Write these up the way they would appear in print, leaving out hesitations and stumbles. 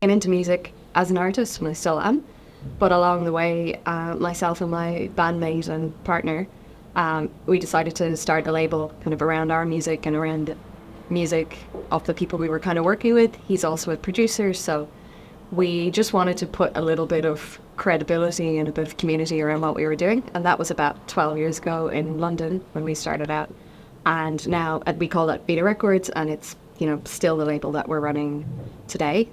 I'm into music as an artist, and I still am. But along the way, myself and my bandmate and partner, we decided to start a label kind of around our music and around the music of the people we were kind of working with. He's also a producer, so we just wanted to put a little bit of credibility and a bit of community around what we were doing. And that was about 12 years ago in London when we started out. And now we call that Vita Records, and it's, still the label that we're running today.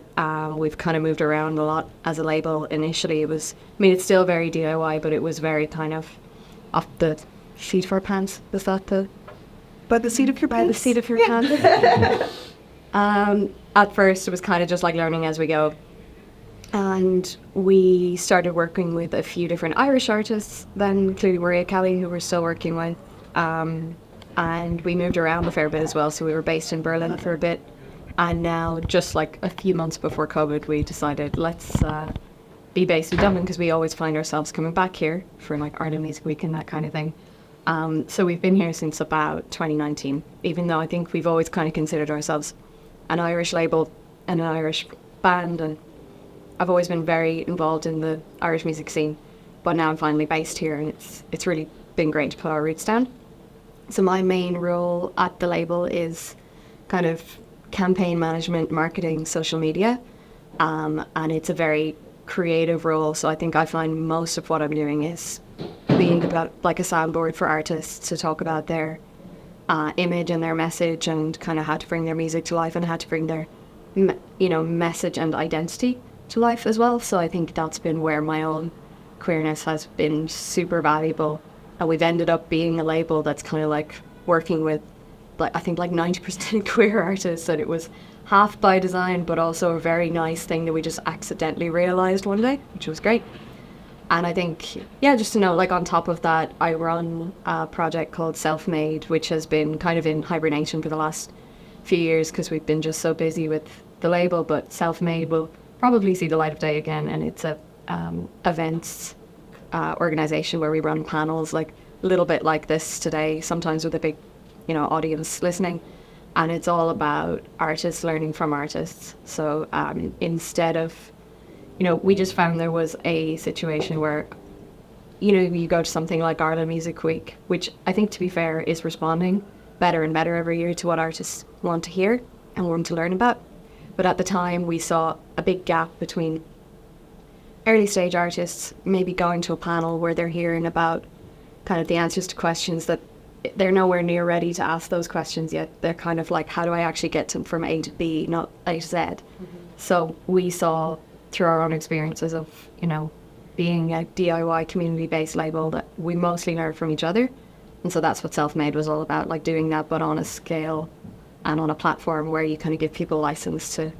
We've kind of moved around a lot as a label. Initially it's still very DIY, but it was very kind of off the seat of our pants. Was that By the seat of your pants? By the seat of your pants. At first, it was kind of just like learning as we go. And we started working with a few different Irish artists, then including Maria Kelly, who we're still working with. And we moved around a fair bit as well. So we were based in Berlin for a bit. And now, just like a few months before COVID, we decided let's be based in Dublin, because we always find ourselves coming back here for like Art and Music Week and that kind of thing. So we've been here since about 2019, even though I think we've always kind of considered ourselves an Irish label and an Irish band. And I've always been very involved in the Irish music scene. But now I'm finally based here, and it's really been great to put our roots down. So my main role at the label is kind of campaign management, marketing, social media, and it's a very creative role. So I think I find most of what I'm doing is being about like a soundboard for artists to talk about their image and their message, and kind of how to bring their music to life and how to bring their message and identity to life as well. So I think that's been where my own queerness has been super valuable. And we've ended up being a label that's kind of like working with, like, I think like 90% queer artists, and it was half by design, but also a very nice thing that we just accidentally realized one day, which was great. And I think, just to know, like on top of that, I run a project called Self-Made, which has been kind of in hibernation for the last few years because we've been just so busy with the label. But Self-Made will probably see the light of day again, and it's a events organization where we run panels, like a little bit like this today, sometimes with a big audience listening, and it's all about artists learning from artists. So instead of we just found there was a situation where you go to something like Ireland Music Week, which I think, to be fair, is responding better and better every year to what artists want to hear and want to learn about. But at the time we saw a big gap between early stage artists maybe going to a panel where they're hearing about kind of the answers to questions that they're nowhere near ready to ask those questions yet. They're kind of like, how do I actually get from A to B, not A to Z? Mm-hmm. So we saw through our own experiences of, being a DIY community-based label, that we mostly learn from each other. And so that's what Self-Made was all about, like doing that, but on a scale and on a platform where you kind of give people license to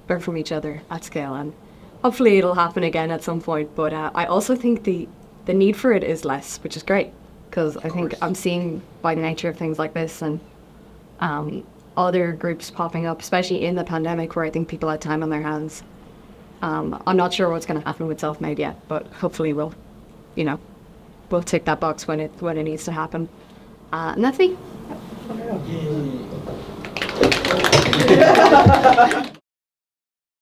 learn from each other at scale. And hopefully it'll happen again at some point. But I also think the need for it is less, which is great, because I think I'm seeing, by the nature of things like this and other groups popping up, especially in the pandemic, where I think people had time on their hands. I'm not sure what's going to happen with Self-Made yet, but hopefully we'll tick that box when it needs to happen. And that's me.